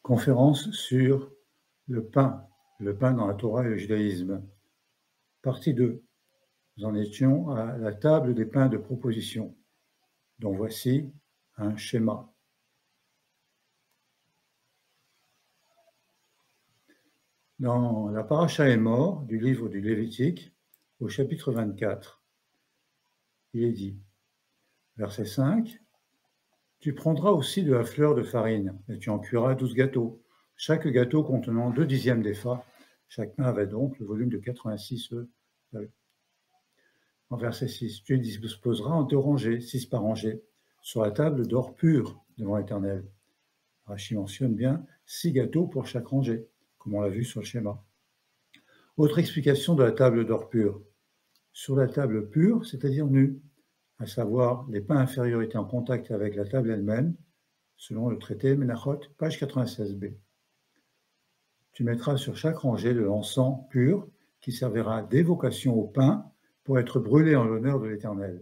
Conférence sur le pain dans la Torah et le judaïsme. Partie 2. Nous en étions à la table des pains de proposition, dont voici un schéma. Dans la paracha Émor du livre du Lévitique, au chapitre 24, il est dit, verset 5, « Tu prendras aussi de la fleur de farine, et tu en cuiras 12 gâteaux, chaque gâteau contenant 2/10 d'épha. Chaque pain avait donc le volume de 86 œufs. » En verset 6, « Tu les disposeras en 2 rangées, 6 par rangée, sur la table d'or pur devant l'Éternel. » Rachi mentionne bien 6 gâteaux pour chaque rangée, comme on l'a vu sur le schéma. Autre explication de la table d'or pur. Sur la table pure, c'est-à-dire nue, à savoir les pains inférieurs étaient en contact avec la table elle-même, selon le traité Menachot, page 96b. Tu mettras sur chaque rangée de l'encens pur qui servira d'évocation au pain pour être brûlé en l'honneur de l'Éternel.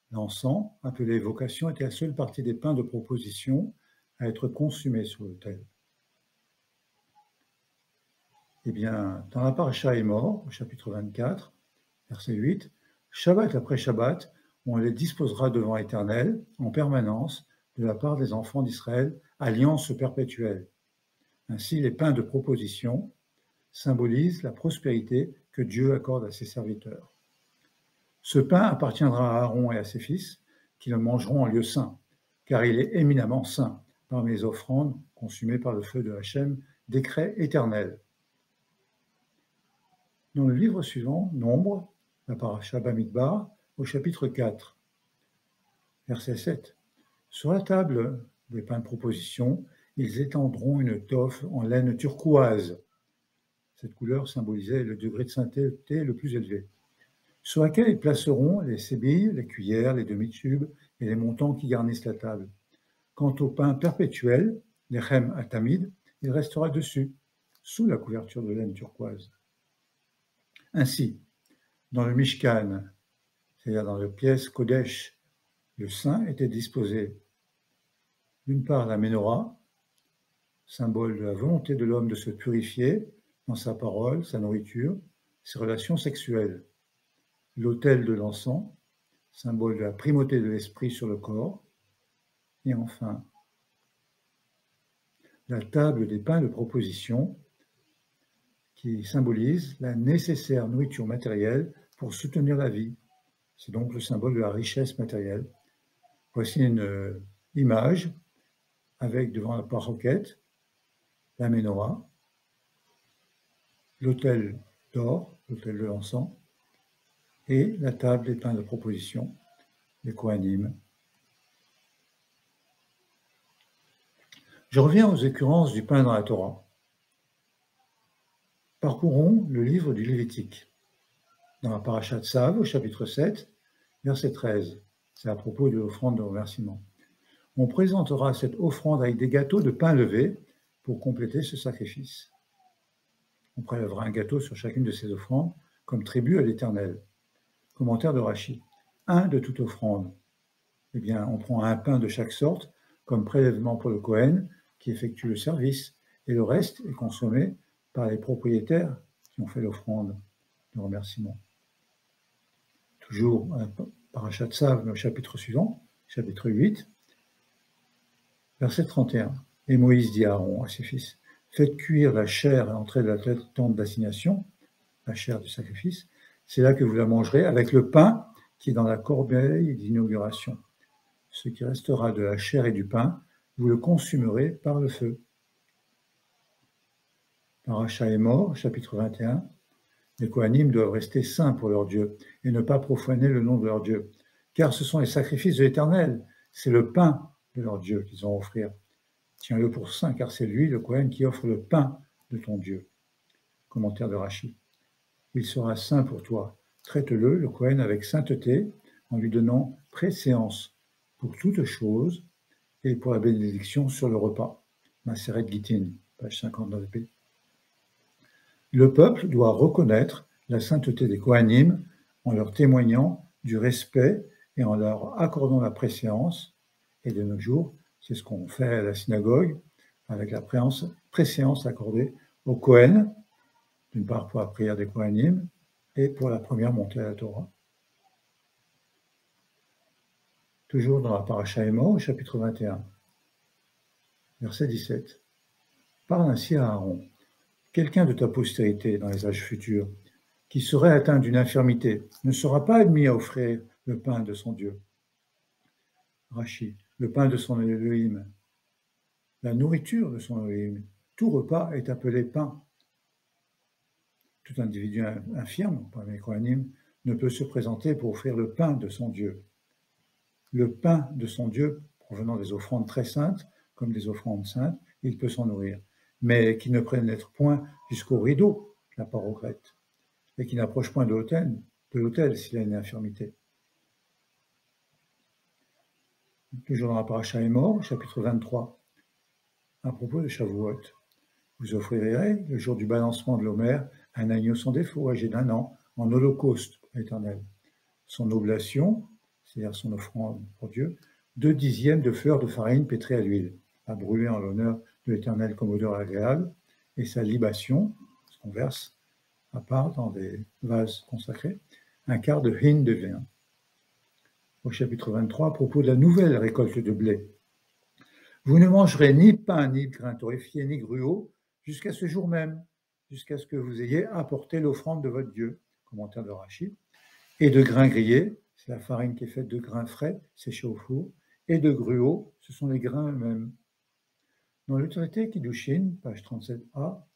L'encens, appelé évocation, était la seule partie des pains de proposition à être consumée sur l'autel. Eh bien, dans la paracha Émor, au chapitre 24, verset 8, Shabbat après Shabbat, on les disposera devant l'Éternel en permanence de la part des enfants d'Israël, alliance perpétuelle. Ainsi, les pains de proposition symbolisent la prospérité que Dieu accorde à ses serviteurs. Ce pain appartiendra à Aaron et à ses fils, qui le mangeront en lieu saint, car il est éminemment saint, parmi les offrandes consumées par le feu de Hachem, décret éternel. Dans le livre suivant, Nombre, la paracha Bamidbar, au chapitre 4, verset 7. Sur la table des pains de proposition, ils étendront une toffe en laine turquoise. Cette couleur symbolisait le degré de sainteté le plus élevé, sur laquelle ils placeront les sébilles, les cuillères, les demi-tubes et les montants qui garnissent la table. Quant au pain perpétuel, l'Echem Atamid, il restera dessus, sous la couverture de laine turquoise. Ainsi, dans le Mishkan, c'est-à-dire dans la pièce Kodesh, le saint était disposé d'une part la Ménorah, symbole de la volonté de l'homme de se purifier dans sa parole, sa nourriture, ses relations sexuelles. L'autel de l'encens, symbole de la primauté de l'esprit sur le corps. Et enfin, la table des pains de proposition, qui symbolise la nécessaire nourriture matérielle pour soutenir la vie. C'est donc le symbole de la richesse matérielle. Voici une image avec devant la paroquette la Ménorah, l'autel d'or, l'autel de l'encens, et la table des pains de proposition, les Kohanim. Je reviens aux occurrences du pain dans la Torah. Parcourons le livre du Lévitique. Dans la paracha Tzav, au chapitre 7, verset 13, c'est à propos de l'offrande de remerciement. On présentera cette offrande avec des gâteaux de pain levé pour compléter ce sacrifice. On prélèvera un gâteau sur chacune de ces offrandes comme tribut à l'Éternel. Commentaire de Rachi. Un de toute offrande. Eh bien, on prend un pain de chaque sorte comme prélèvement pour le Kohen qui effectue le service, et le reste est consommé par les propriétaires qui ont fait l'offrande de remerciement. Toujours parachat Tzav, le chapitre suivant, chapitre 8, verset 31. Et Moïse dit à Aaron, à ses fils, faites cuire la chair à l'entrée de la tente d'assignation, la chair du sacrifice, c'est là que vous la mangerez avec le pain qui est dans la corbeille d'inauguration. Ce qui restera de la chair et du pain, vous le consumerez par le feu. Paracha Émor, chapitre 21, les Kohanim doivent rester saints pour leur Dieu et ne pas profaner le nom de leur Dieu, car ce sont les sacrifices de l'Éternel, c'est le pain de leur Dieu qu'ils ont à offrir. Tiens-le pour saint, car c'est lui, le Kohen, qui offre le pain de ton Dieu. Commentaire de Rachi. Il sera saint pour toi. Traite-le, le Kohen, avec sainteté, en lui donnant préséance pour toute chose et pour la bénédiction sur le repas. Maseret Gittin, page 59b. Le peuple doit reconnaître la sainteté des Kohanim en leur témoignant du respect et en leur accordant la préséance. Et de nos jours, c'est ce qu'on fait à la synagogue, avec la préséance accordée au Kohen, d'une part pour la prière des Kohanim et pour la première montée à la Torah. Toujours dans la paracha Emor, au chapitre 21, verset 17. Parle ainsi à Aaron. Quelqu'un de ta postérité dans les âges futurs, qui serait atteint d'une infirmité, ne sera pas admis à offrir le pain de son Dieu. Rashi, le pain de son Elohim, la nourriture de son Elohim. Tout repas est appelé pain. Tout individu infirme, parmi les Kohanim, ne peut se présenter pour offrir le pain de son Dieu. Le pain de son Dieu, provenant des offrandes très saintes, comme des offrandes saintes, il peut s'en nourrir, mais qui ne pénètre point jusqu'au rideau, la parocrète, et qui n'approche point de l'autel s'il a une infirmité. Toujours dans la paracha Emor, chapitre 23, à propos de Shavuot. Vous offrirez, le jour du balancement de l'Omer, un agneau sans défaut, âgé d'1 an, en holocauste à l'Éternel. Son oblation, c'est-à-dire son offrande pour Dieu, 2/10 de fleurs de farine pétrée à l'huile, à brûler en l'honneur de l'Éternel comme odeur agréable, et sa libation, ce qu'on verse à part dans des vases consacrés, 1/4 de hin de vin. Au chapitre 23, à propos de la nouvelle récolte de blé. Vous ne mangerez ni pain, ni grain torréfié, ni gruau, jusqu'à ce jour même, jusqu'à ce que vous ayez apporté l'offrande de votre Dieu, commentaire de Rashi, et de grains grillés, c'est la farine qui est faite de grains frais, séchés au four, et de gruau, ce sont les grains eux-mêmes. Dans le traité Kiddushin, page 37a,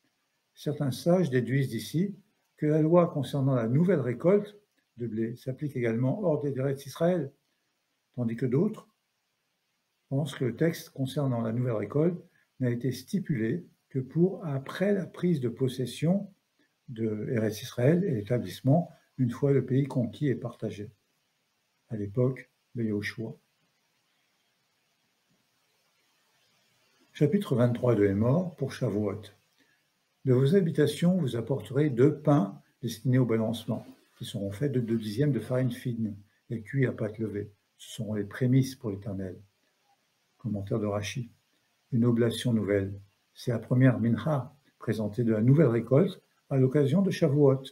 certains sages déduisent d'ici que la loi concernant la nouvelle récolte de blé s'applique également hors des Eretz Israël, tandis que d'autres pensent que le texte concernant la nouvelle récolte n'a été stipulé que pour après la prise de possession de Eretz Israël et l'établissement une fois le pays conquis et partagé, à l'époque de Yahushua. Chapitre 23 de Emor pour Shavuot. De vos habitations, vous apporterez 2 pains destinés au balancement, qui seront faits de 2/10 de farine fine et cuits à pâte levée. Ce seront les prémices pour l'Éternel. Commentaire de Rashi. Une oblation nouvelle. C'est la première mincha présentée de la nouvelle récolte à l'occasion de Shavuot.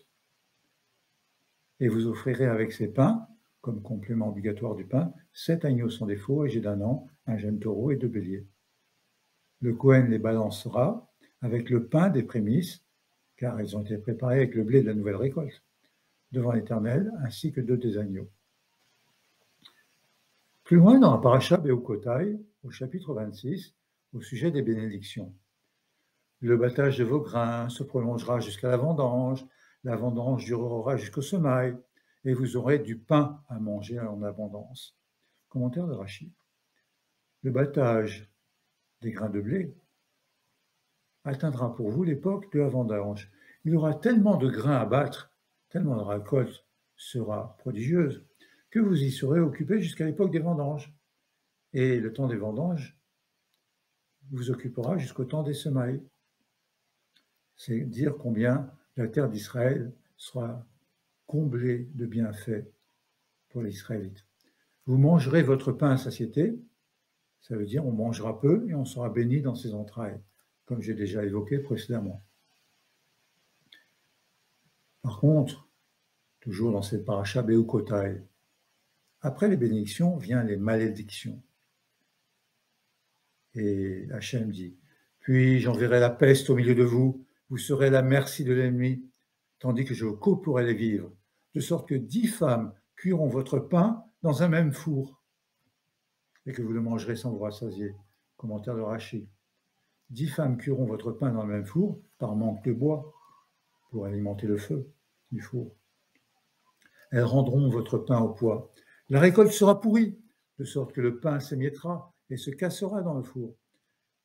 Et vous offrirez avec ces pains, comme complément obligatoire du pain, 7 agneaux sans défaut, âgés d'1 an, un jeune taureau et 2 béliers. Le Kohen les balancera avec le pain des prémices, car ils ont été préparés avec le blé de la nouvelle récolte, devant l'Éternel, ainsi que 2 des agneaux. Plus loin dans la paracha Be'ukotai, au chapitre 26, au sujet des bénédictions. Le battage de vos grains se prolongera jusqu'à la vendange durera jusqu'au semail, et vous aurez du pain à manger en abondance. Commentaire de Rashi. Le battage des grains de blé atteindra pour vous l'époque de la vendange. Il y aura tellement de grains à battre, tellement la récolte sera prodigieuse, que vous y serez occupé jusqu'à l'époque des vendanges. Et le temps des vendanges vous occupera jusqu'au temps des semailles. C'est dire combien la terre d'Israël sera comblée de bienfaits pour les Israélites. Vous mangerez votre pain à satiété, ça veut dire on mangera peu et on sera béni dans ses entrailles, comme j'ai déjà évoqué précédemment. Par contre, toujours dans cette paracha Be'ukotai, après les bénédictions viennent les malédictions. Et Hachem dit, puis j'enverrai la peste au milieu de vous, vous serez à la merci de l'ennemi, tandis que je couperai les vivres, de sorte que 10 femmes cuiront votre pain dans un même four, et que vous le mangerez sans vous rassasier. Commentaire de Rashi. 10 femmes cuiront votre pain dans le même four, par manque de bois, pour alimenter le feu du four. Elles rendront votre pain au poids. La récolte sera pourrie, de sorte que le pain s'émiettera et se cassera dans le four.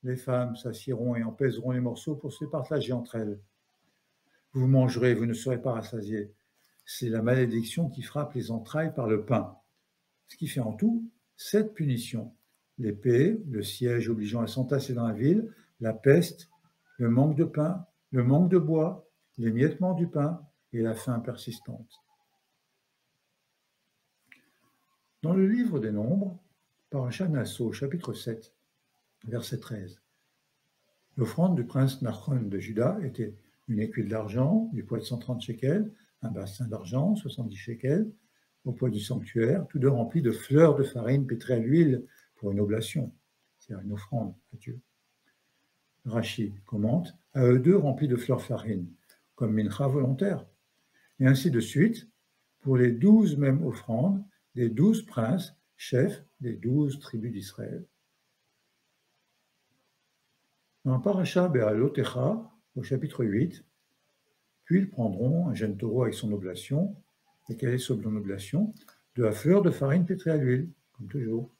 Les femmes s'assieront et en pèseront les morceaux pour se partager entre elles. Vous mangerez, vous ne serez pas rassasiés. C'est la malédiction qui frappe les entrailles par le pain. Ce qui fait en tout 7 punitions. L'épée, le siège obligeant à s'entasser dans la ville, la peste, le manque de pain, le manque de bois, l'émiettement du pain et la faim persistante. Dans le livre des Nombres, Parashat Nasso, chapitre 7, verset 13, L'offrande du prince Nachon de Juda était une écuelle d'argent, du poids de 130 shekels, un bassin d'argent, 70 shekels, au poids du sanctuaire, tous deux remplis de fleurs de farine pétrées à l'huile pour une oblation, c'est-à-dire une offrande à Dieu. Rashi commente, à eux deux remplis de fleurs farine, comme mincha volontaire. Et ainsi de suite, pour les 12 mêmes offrandes des 12 princes, chefs des 12 tribus d'Israël. Dans Parasha Be'alotecha, au chapitre 8, puis ils prendront un jeune taureau avec son oblation, et quelle est son oblation? De la fleur de farine pétrée à l'huile, comme toujours.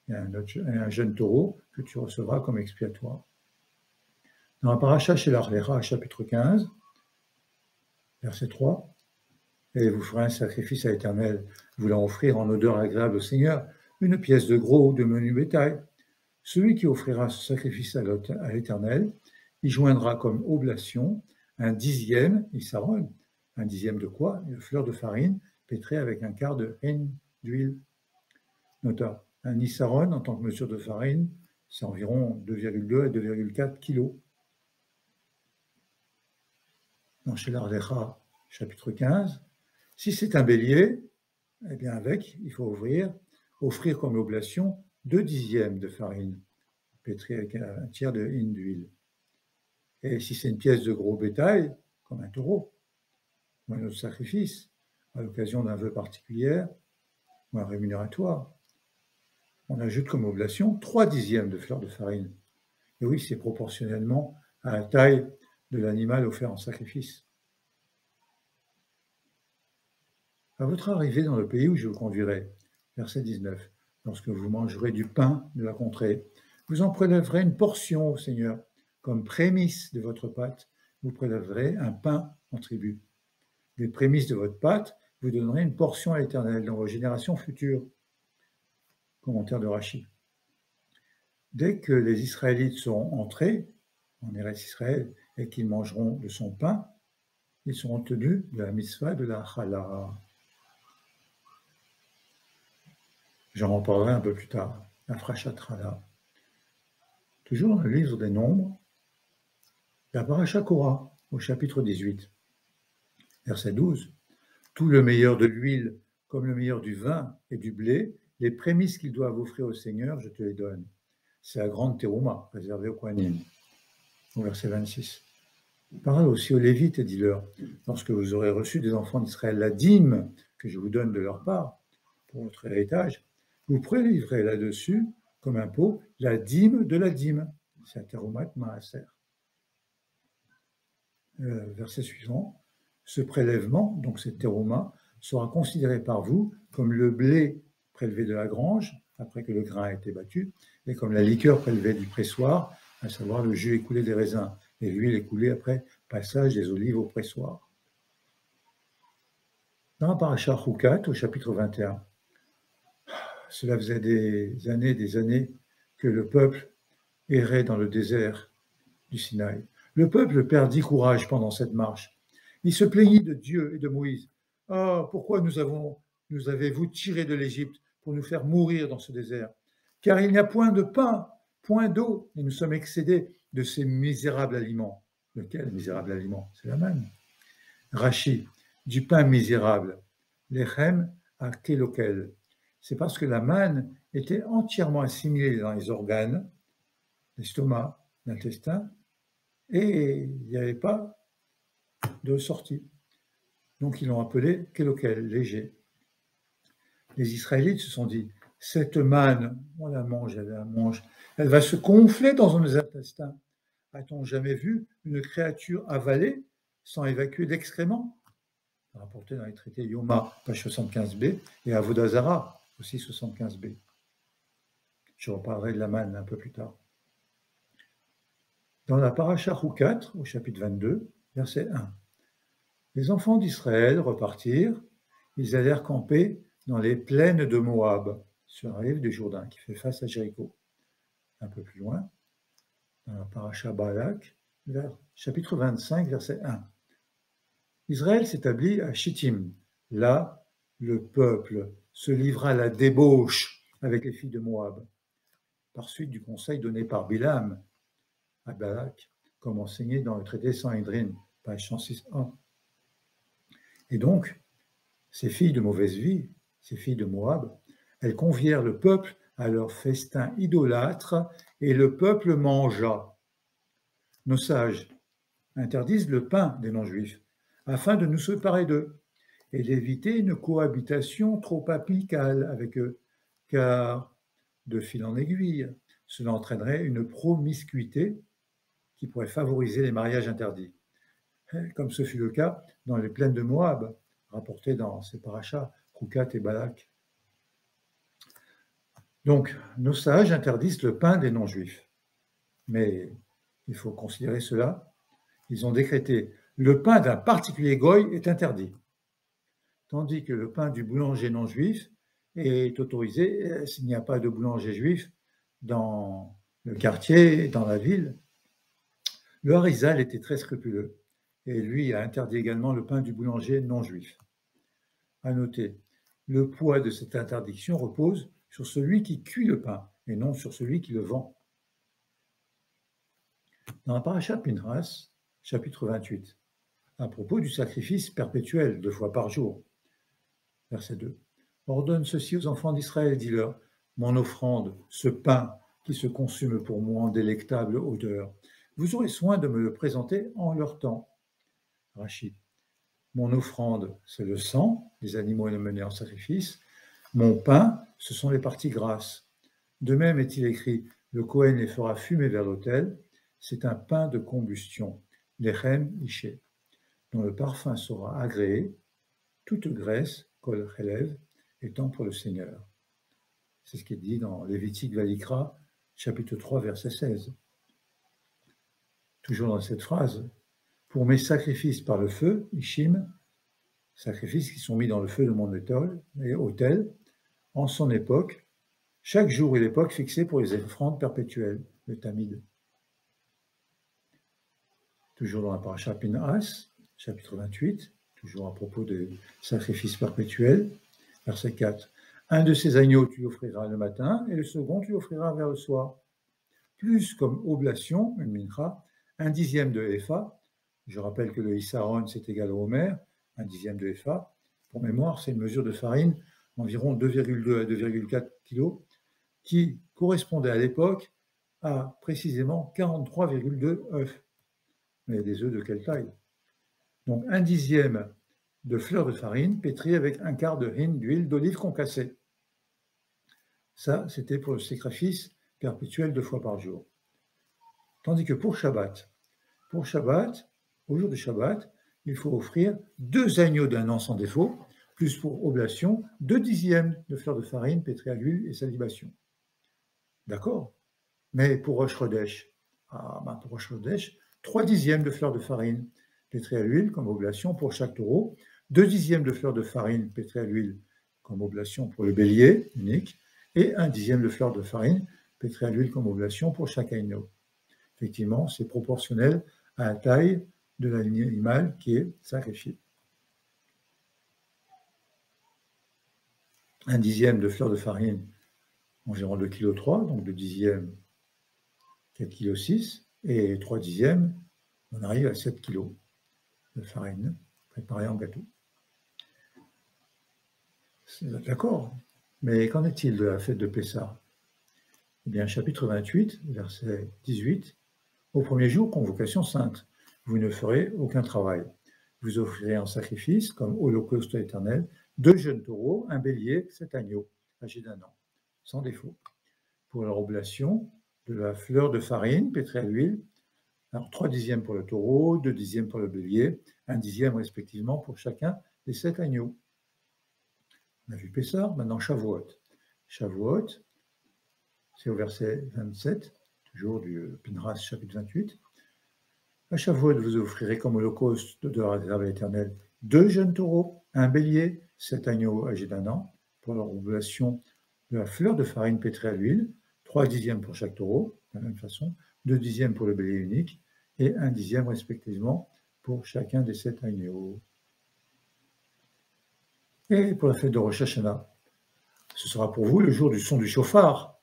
Et un jeune taureau que tu recevras comme expiatoire. Dans la Parasha Shelach-Lecha, chapitre 15, verset 3, et vous ferez un sacrifice à l'Éternel, voulant offrir en odeur agréable au Seigneur une pièce de gros ou de menu bétail. Celui qui offrira ce sacrifice à l'Éternel, y joindra comme oblation un dixième, isaron, un dixième de quoi? Une fleur de farine pétrée avec un quart de hin d'huile. Nota, un isaron en tant que mesure de farine, c'est environ 2,2 à 2,4 kilos. Dans Shelach Lecha, chapitre 15, si c'est un bélier, eh bien avec, il faut offrir comme oblation 2 dixièmes de farine, pétrie avec un tiers de hin d'huile. Et si c'est une pièce de gros bétail, comme un taureau, ou un autre sacrifice, à l'occasion d'un vœu particulier, ou un rémunératoire, on ajoute comme oblation 3 dixièmes de fleur de farine. Et oui, c'est proportionnellement à la taille de l'animal offert en sacrifice. À votre arrivée dans le pays où je vous conduirai, verset 19, lorsque vous mangerez du pain de la contrée, vous en prélèverez une portion au Seigneur, comme prémisse de votre pâte, vous prélèverez un pain en tribut. Des prémices de votre pâte, vous donnerez une portion à l'Éternel dans vos générations futures. Commentaire de Rashi. Dès que les Israélites seront entrés en Eretz Israël et qu'ils mangeront de son pain, ils seront tenus de la mitzvah de la challah. J'en reparlerai un peu plus tard, la frachat challah. Toujours dans le livre des Nombres, la Parasha Korah, au chapitre 18, verset 12. Tout le meilleur de l'huile, comme le meilleur du vin et du blé, les prémices qu'ils doivent offrir au Seigneur, je te les donne. C'est la grande terouma, réservée aux Kohanim, au verset 26. Parle aussi aux Lévites et dis-leur, lorsque vous aurez reçu des enfants d'Israël la dîme que je vous donne de leur part, pour votre héritage, vous prélivrez là-dessus, comme impôt, la dîme de la dîme. C'est la teroumat maaser. Verset suivant. Ce prélèvement, donc cette terouma, sera considéré par vous comme le blé prélevé de la grange, après que le grain a été battu, et comme la liqueur prélevée du pressoir, à savoir le jus écoulé des raisins, et l'huile écoulée après passage des olives au pressoir. Dans la Parasha Chukat, au chapitre 21, cela faisait des années que le peuple errait dans le désert du Sinaï. Le peuple perdit courage pendant cette marche. Il se plaignit de Dieu et de Moïse. « Ah, pourquoi nous avez-vous tirés de l'Égypte pour nous faire mourir dans ce désert? Car il n'y a point de pain, point d'eau, et nous sommes excédés de ces misérables aliments. » Lequel misérable aliment? C'est la manne. Rashi, du pain misérable. Lechem à kelokel. C'est parce que la manne était entièrement assimilée dans les organes, l'estomac, l'intestin, et il n'y avait pas de sortie. Donc ils l'ont appelé kelokel, léger. Les Israélites se sont dit, cette manne, on la mange, elle va se gonfler dans nos intestins. A-t-on jamais vu une créature avaler sans évacuer d'excréments? Rapporté dans les traités Yoma, page 75b, et Avodah Zarah, aussi 75b. Je reparlerai de la manne un peu plus tard. Dans la Parasha Chukat, au chapitre 22, verset 1, les enfants d'Israël repartirent, ils allèrent camper dans les plaines de Moab, sur la rive du Jourdain, qui fait face à Jéricho. Un peu plus loin, dans la Parasha Balak, chapitre 25, verset 1. Israël s'établit à Shittim. Là, le peuple se livra à la débauche avec les filles de Moab, par suite du conseil donné par Bilam à Balak, comme enseigné dans le traité Sanhédrin, page 106.1. Et donc, ces filles de mauvaise vie, ces filles de Moab, elles convièrent le peuple à leur festin idolâtre, et le peuple mangea. Nos sages interdisent le pain des non-juifs, afin de nous séparer d'eux, et d'éviter une cohabitation trop amicale avec eux, car, de fil en aiguille, cela entraînerait une promiscuité qui pourrait favoriser les mariages interdits, comme ce fut le cas dans les plaines de Moab, rapporté dans ces parachas, Roukat et Balak. Donc, nos sages interdisent le pain des non-juifs. Mais il faut considérer cela. Ils ont décrété le pain d'un particulier goy est interdit, tandis que le pain du boulanger non-juif est autorisé s'il n'y a pas de boulanger juif dans le quartier, dans la ville. Le Harizal était très scrupuleux et lui a interdit également le pain du boulanger non-juif. À noter, le poids de cette interdiction repose sur celui qui cuit le pain et non sur celui qui le vend. Dans la paracha Pinchas, chapitre 28, à propos du sacrifice perpétuel 2 fois par jour, verset 2, ordonne ceci aux enfants d'Israël, dis-leur, mon offrande, ce pain qui se consume pour moi en délectable odeur, vous aurez soin de me le présenter en leur temps. Rachid, mon offrande, c'est le sang des animaux menés en sacrifice, mon pain, ce sont les parties grasses. De même est-il écrit, le Kohen les fera fumer vers l'autel, c'est un pain de combustion, lechem iché, dont le parfum sera agréé, toute graisse, kol chelev, étant pour le Seigneur. C'est ce qui est dit dans Lévitique Valikra, chapitre 3, verset 16. Toujours dans cette phrase, pour mes sacrifices par le feu, Ishim, sacrifices qui sont mis dans le feu de mon autel, en son époque, chaque jour et l'époque fixée pour les offrandes perpétuelles, le Tamid. Toujours dans la paracha Pinchas, chapitre 28, toujours à propos des sacrifices perpétuels, verset 4. Un de ces agneaux tu offriras le matin et le second tu offriras vers le soir. Plus comme oblation, une mincha, 1/10 de épha. Je rappelle que le Issaron c'est égal au homer, 1/10 de épha. Pour mémoire, c'est une mesure de farine environ 2,2 à 2,4 kg qui correspondait à l'époque à précisément 43,2 œufs. Mais des œufs de quelle taille? Donc 1/10 de fleur de farine pétrie avec 1/4 de hin d'huile d'olive concassée. Ça, c'était pour le sacrifice perpétuel 2 fois par jour. Tandis que pour Shabbat, au jour de Shabbat, il faut offrir 2 agneaux d'un an sans défaut, plus pour oblation, 2/10 de fleur de farine pétrie à l'huile et sa libation. D'accord? Mais pour Rosh Chodesh, pour Rosh Chodesh, 3/10 de fleur de farine pétrie à l'huile comme oblation pour chaque taureau, 2/10 de fleur de farine pétrie à l'huile comme oblation pour le bélier unique, et 1/10 de fleur de farine pétrie à l'huile comme oblation pour chaque agneau. Effectivement, c'est proportionnel à la taille de l'animal qui est sacrifié. 1/10 de fleur de farine, environ 2,3 kg, donc 2/10, 4,6 kg, et 3/10, on arrive à 7 kg de farine préparée en gâteau. D'accord, mais qu'en est-il de la fête de Pessah? Eh bien, chapitre 28, verset 18, au premier jour, convocation sainte, vous ne ferez aucun travail. Vous offrirez en sacrifice, comme holocauste éternel, 2 jeunes taureaux, un bélier, 7 agneaux, âgés d'1 an, sans défaut. Pour leur oblation, de la fleur de farine pétrie à l'huile, alors 3/10 pour le taureau, 2/10 pour le bélier, 1/10 respectivement pour chacun des 7 agneaux. On a vu Pessah, maintenant Shavuot. Shavuot, c'est au verset 27, toujours du Pinchas chapitre 28. À Shavuot, vous offrirez comme holocauste de la réserve éternelle 2 jeunes taureaux, un bélier, 7 agneaux âgés d'1 an, pour leur oblation de la fleur de farine pétrie à l'huile, 3/10 pour chaque taureau, de la même façon, 2/10 pour le bélier unique, et 1/10 respectivement pour chacun des 7 agneaux. Et pour la fête de Rosh Hashanah, ce sera pour vous le jour du son du chauffard.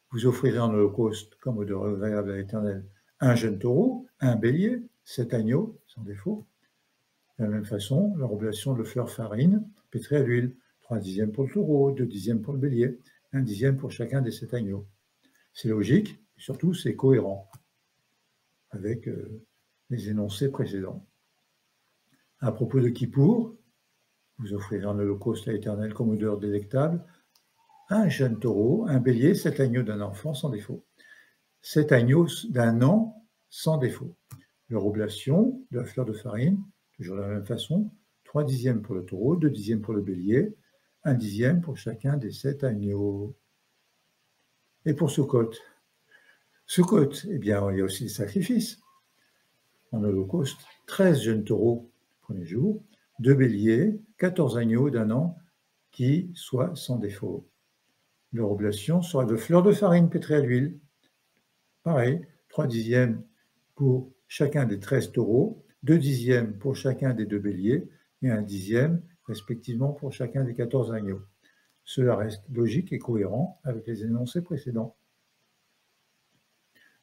Vous offrirez en holocauste, comme odeur agréable à l'Éternel, un jeune taureau, un bélier, 7 agneaux, sans défaut. De la même façon, leur oblation de fleur farine, pétrie à l'huile, 3 dixièmes pour le taureau, 2 dixièmes pour le bélier, 1 dixième pour chacun des 7 agneaux. C'est logique, et surtout c'est cohérent avec les énoncés précédents. À propos de Kippour, vous offrirez un holocauste à l'Éternel comme odeur délectable, un jeune taureau, un bélier, 7 agneaux d'un enfant sans défaut. 7 agneaux d'un an sans défaut. Leur oblation de la fleur de farine, toujours de la même façon, 3 dixièmes pour le taureau, 2 dixièmes pour le bélier, 1 dixième pour chacun des 7 agneaux. Et pour Sukkot, eh bien, il y a aussi des sacrifices. En holocauste, 13 jeunes taureaux le premier jour, 2 béliers, 14 agneaux d'un an qui soient sans défaut. Leur oblation sera de fleur de farine pétrie à l'huile. Pareil, 3 dixièmes pour chacun des 13 taureaux, 2 dixièmes pour chacun des 2 béliers et 1 dixième respectivement pour chacun des 14 agneaux. Cela reste logique et cohérent avec les énoncés précédents.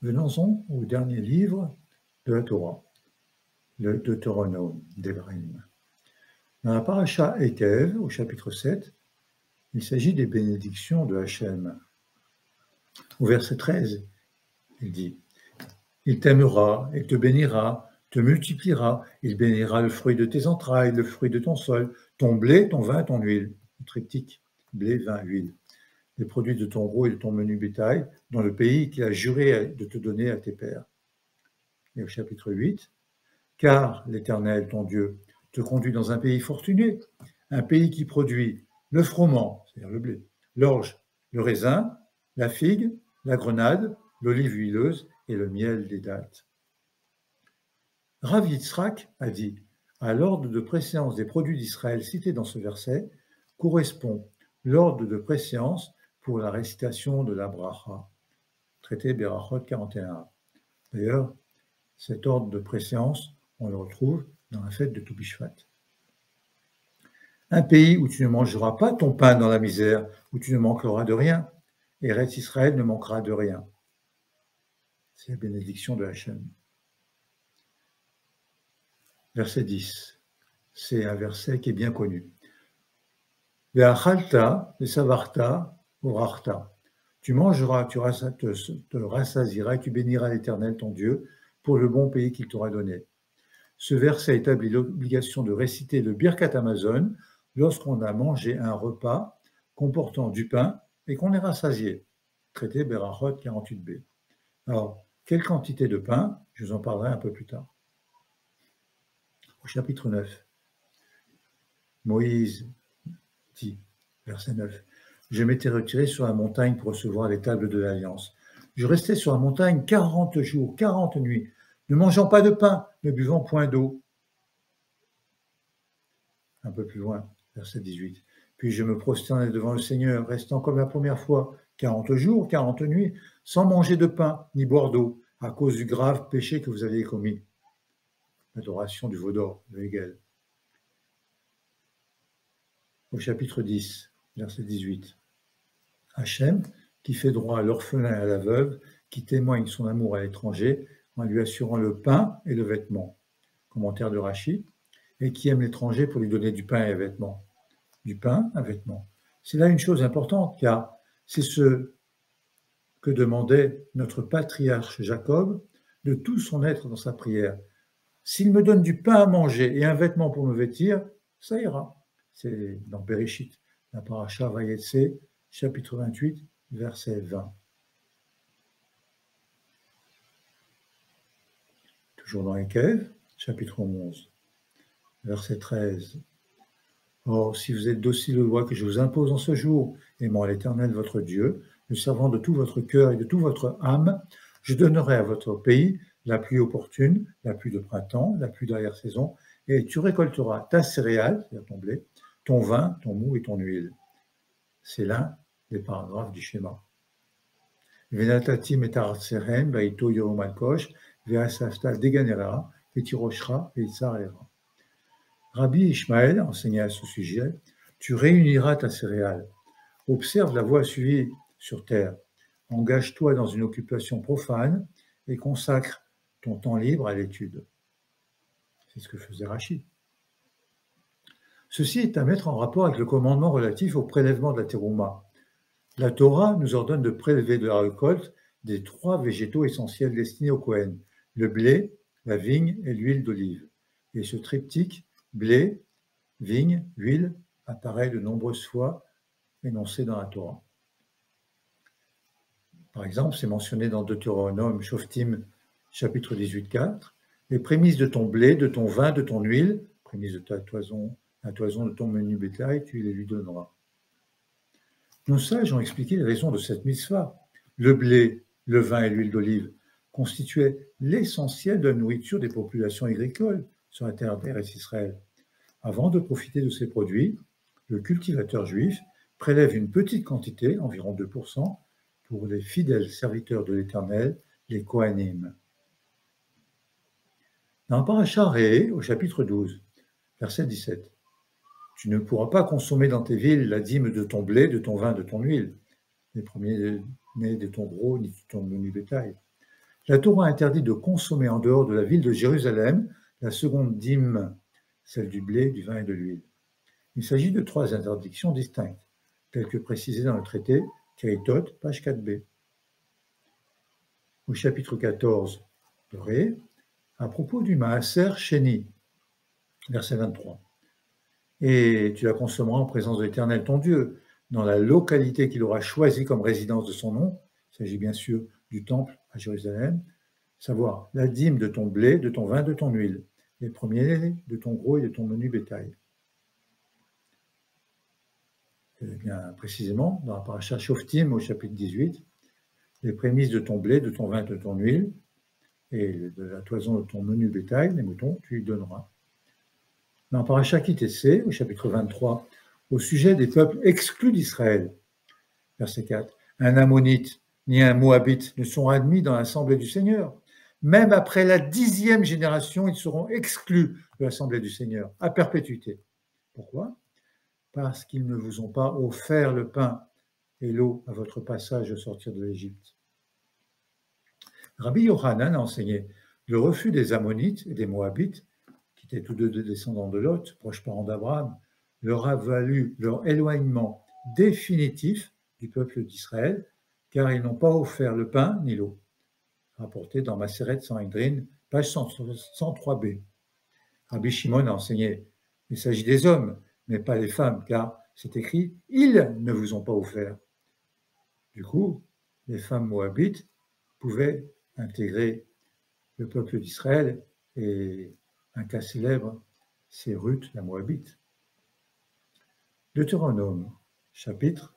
Venons-en au dernier livre de la Torah, le Deutéronome, Devarim. Dans la paracha Ekev, au chapitre 7, il s'agit des bénédictions de Hachem. Au verset 13, il dit « Il t'aimera, il te bénira, te multipliera, il bénira le fruit de tes entrailles, le fruit de ton sol, ton blé, ton vin, ton huile. » Triptyque, blé, vin, huile. Les produits de ton gros et de ton menu bétail, dans le pays qu'il a juré de te donner à tes pères. Et au chapitre 8, « Car l'Éternel, ton Dieu, te conduit dans un pays fortuné, un pays qui produit le froment, c'est-à-dire le blé, l'orge, le raisin, la figue, la grenade, l'olive huileuse et le miel des dattes. » Rav Yitzhak a dit « À l'ordre de préséance des produits d'Israël cités dans ce verset correspond l'ordre de préséance pour la récitation de la bracha, traité Berachot 41a. D'ailleurs, cet ordre de préséance, on le retrouve dans la fête de Tou Bishvat. Un pays où tu ne mangeras pas ton pain dans la misère, où tu ne manqueras de rien, et Eretz Israël ne manquera de rien. C'est la bénédiction de Hachem. Verset 10, c'est un verset qui est bien connu. Ve'achalta, ve'savarta, orarta. Tu mangeras, tu te rassasieras et tu béniras l'Éternel ton Dieu pour le bon pays qu'il t'aura donné. Ce verset établit l'obligation de réciter le Birkat Hamazon lorsqu'on a mangé un repas comportant du pain et qu'on est rassasié. Traité Berachot 48b. Alors, quelle quantité de pain? Je vous en parlerai un peu plus tard. Au chapitre 9, Moïse dit, verset 9, « Je m'étais retiré sur la montagne pour recevoir les tables de l'Alliance. Je restais sur la montagne 40 jours, 40 nuits, ne mangeant pas de pain, ne buvant point d'eau. » Un peu plus loin, verset 18. « Puis je me prosternai devant le Seigneur, restant comme la première fois, 40 jours, 40 nuits, sans manger de pain, ni boire d'eau, à cause du grave péché que vous aviez commis. » L'adoration du veau d'or, de Hegel. Au chapitre 10, verset 18. Hachem, qui fait droit à l'orphelin et à la veuve, qui témoigne son amour à l'étranger en lui assurant le pain et le vêtement. Commentaire de Rachi. Et qui aime l'étranger pour lui donner du pain et un vêtement. Du pain, un vêtement. C'est là une chose importante, car c'est ce que demandait notre patriarche Jacob de tout son être dans sa prière. S'il me donne du pain à manger et un vêtement pour me vêtir, ça ira. C'est dans Bereshit, la paracha Vayetse, chapitre 28, verset 20. Toujours dans Ekev, chapitre 11, verset 13. Or, si vous êtes dociles aux lois que je vous impose en ce jour, aimant l'Éternel votre Dieu, le servant de tout votre cœur et de toute votre âme, je donnerai à votre pays la pluie opportune, la pluie de printemps, la pluie d'arrière-saison, et tu récolteras ta céréale, c'est-à-dire ton blé, ton vin, ton mou et ton huile. C'est l'un des paragraphes du schéma. Venatati metarseren baito yom alkosh ve'asafta deganera vetiroshra ve'itsarera. Rabbi Ishmael enseignait à ce sujet, tu réuniras ta céréale. Observe la voie suivie sur terre. Engage-toi dans une occupation profane et consacre ton temps libre à l'étude. C'est ce que faisait Rachid. Ceci est à mettre en rapport avec le commandement relatif au prélèvement de la terouma. La Torah nous ordonne de prélever de la récolte des 3 végétaux essentiels destinés au Kohen, le blé, la vigne et l'huile d'olive. Et ce triptyque, blé, vigne, huile, apparaît de nombreuses fois énoncé dans la Torah. Par exemple, c'est mentionné dans Deutéronome, Shoftim, chapitre 18, 4, les prémices de ton blé, de ton vin, de ton huile, prémices de ta toison, la toison de ton menu bétail, tu les lui donneras. Nos sages ont expliqué les raisons de cette mitzvah. Le blé, le vin et l'huile d'olive constituaient l'essentiel de la nourriture des populations agricoles sur la terre d'Eretz Israël. Avant de profiter de ces produits, le cultivateur juif prélève une petite quantité, environ 2%, pour les fidèles serviteurs de l'Éternel, les Kohanim. Dans Parashat Re'eh, au chapitre 12, verset 17, tu ne pourras pas consommer dans tes villes la dîme de ton blé, de ton vin, de ton huile, les premiers-nés de ton gros, ni de ton menu bétail. La Torah interdit de consommer en dehors de la ville de Jérusalem la seconde dîme, celle du blé, du vin et de l'huile. Il s'agit de 3 interdictions distinctes, telles que précisées dans le traité Keitot, page 4b. Au chapitre 14 de Ré, à propos du Maaser Sheni, verset 23. Et tu la consommeras en présence de l'Éternel ton Dieu, dans la localité qu'il aura choisie comme résidence de son nom. Il s'agit bien sûr du temple à Jérusalem, savoir la dîme de ton blé, de ton vin, de ton huile, les premiers de ton gros et de ton menu bétail. Et bien précisément, dans la paracha Shoftim au chapitre 18, les prémices de ton blé, de ton vin, de ton huile, et de la toison de ton menu bétail, les moutons, tu lui donneras. Dans la paracha Kitessé, au chapitre 23, au sujet des peuples exclus d'Israël, verset 4, un Ammonite ni un Moabite ne sont admis dans l'assemblée du Seigneur. Même après la 10e génération, ils seront exclus de l'assemblée du Seigneur, à perpétuité. Pourquoi ? Parce qu'ils ne vous ont pas offert le pain et l'eau à votre passage au sortir de l'Égypte. Rabbi Yochanan a enseigné le refus des Ammonites et des Moabites, qui étaient tous deux descendants de Lot, proches parents d'Abraham, leur a valu leur éloignement définitif du peuple d'Israël, car ils n'ont pas offert le pain ni l'eau. Rapporté dans Maseret Sanhedrin, page 103b. Rabbi Shimon a enseigné, il s'agit des hommes, mais pas les femmes, car c'est écrit, ils ne vous ont pas offert. Du coup, les femmes moabites pouvaient intégrer le peuple d'Israël, et un cas célèbre, c'est Ruth, la Moabite. Deutéronome, chapitre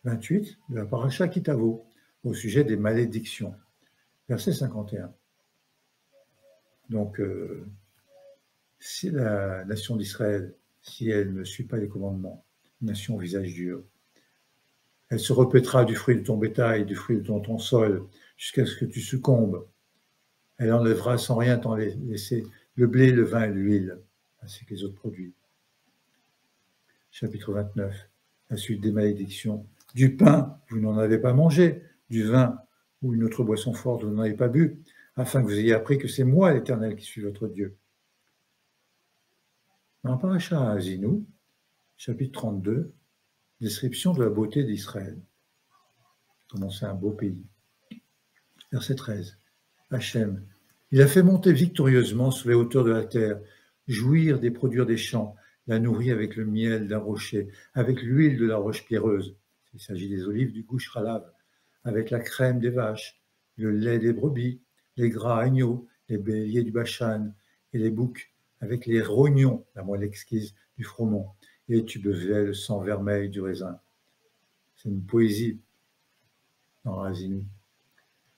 28 de la paracha Kitavo, au sujet des malédictions, verset 51. Donc, si la nation d'Israël, si elle ne suit pas les commandements, nation au visage dur, elle se repaîtra du fruit de ton bétail, du fruit de ton sol, jusqu'à ce que tu succombes. Elle enlèvera sans rien t'en laisser le blé, le vin et l'huile, ainsi que les autres produits. Chapitre 29, la suite des malédictions. Du pain, vous n'en avez pas mangé, du vin ou une autre boisson forte, vous n'en avez pas bu, afin que vous ayez appris que c'est moi, l'Éternel, qui suis votre Dieu. Dans la paracha Azinu, chapitre 32, description de la beauté d'Israël. Comment c'est un beau pays. Verset 13. Hachem, il a fait monter victorieusement sur les hauteurs de la terre, jouir des produits des champs, la nourrit avec le miel d'un rocher, avec l'huile de la roche pierreuse. Il s'agit des olives du Gush Halav, avec la crème des vaches, le lait des brebis, les gras agneaux, les béliers du Bashan et les boucs, avec les rognons, la moelle exquise du froment, et tu buvais le sang vermeil du raisin. C'est une poésie dans Razinu.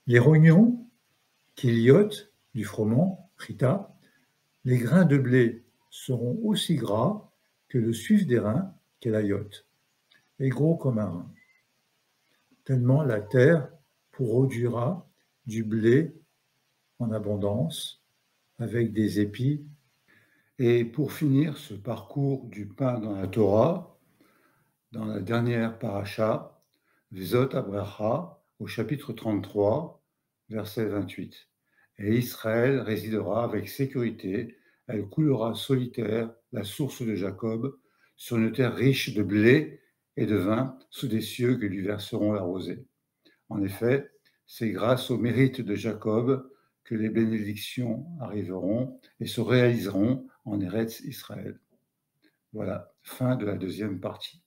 Les rognons, Kiliot, du froment, Rita, les grains de blé seront aussi gras que le suif des reins, Kelayot, et gros comme un rein. Tellement la terre produira du blé en abondance, avec des épis. Et pour finir ce parcours du pain dans la Torah, dans la dernière paracha, Vzot Abracha, au chapitre 33, verset 28. et Israël résidera avec sécurité. Elle coulera solitaire, la source de Jacob, sur une terre riche de blé et de vin, sous des cieux que lui verseront la rosée. En effet, c'est grâce au mérite de Jacob que les bénédictions arriveront et se réaliseront en Eretz Israël. Voilà, fin de la deuxième partie.